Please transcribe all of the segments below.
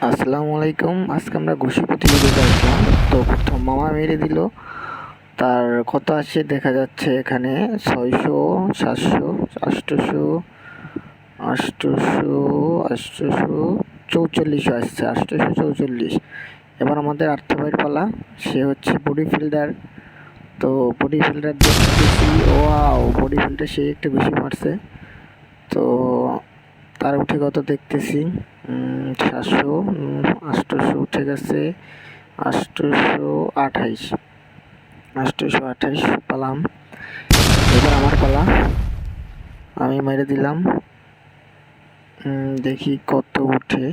আসসালামু আলাইকুম। আজকে আমরা ঘুষি প্রতিযোগিতা আসলাম। তো প্রথম মামা মেরে দিল। তার কত আসছে দেখা যাচ্ছে এখানে 600, 700, 800, 800, 844 আসছে, 844। এবার আমাদের আর্থ ভাইয়ের পালা। সে হচ্ছে বডি ফিল্ডার। তো বডি ফিল্ডার দেখতেছি, ওয়াও বডি ফিল্ডার সে একটা ঘুষি মারছে। তো তার উঠে কত দেখতেছি 700, 800 উঠে গেছে, 828, 828 পালাম। এবার আমার পালা, আমি মেরে দিলাম। দেখি কত উঠে।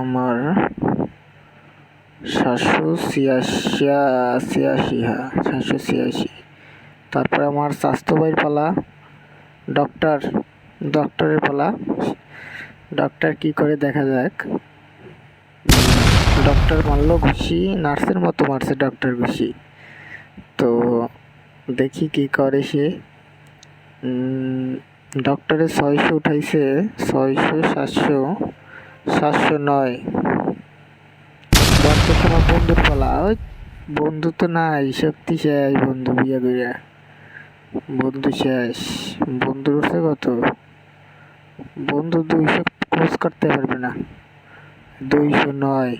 আমার 786, হ্যাঁ 786। তারপরে আমার স্বাস্থ্য ভাইয়ের পালা, ডক্টরের পালা। ডক্টর কি করে দেখা যাক। ডক্টর মারলো ঘুষি, নার্সের মতো মারছে ডক্টর ঘুষি। তো দেখি কি করে সে। ডক্টরের 600 উঠাইছে, 600, 700, 709। দেখে আমার বন্ধুর পালা। ওই বন্ধু তো নাই, শক্তি শেষ, বন্ধু বিয়ে করে বন্ধু শেষ। বন্ধুর উঠছে কত, বন্ধু 200 ক্রস করতে পারবে না, 209।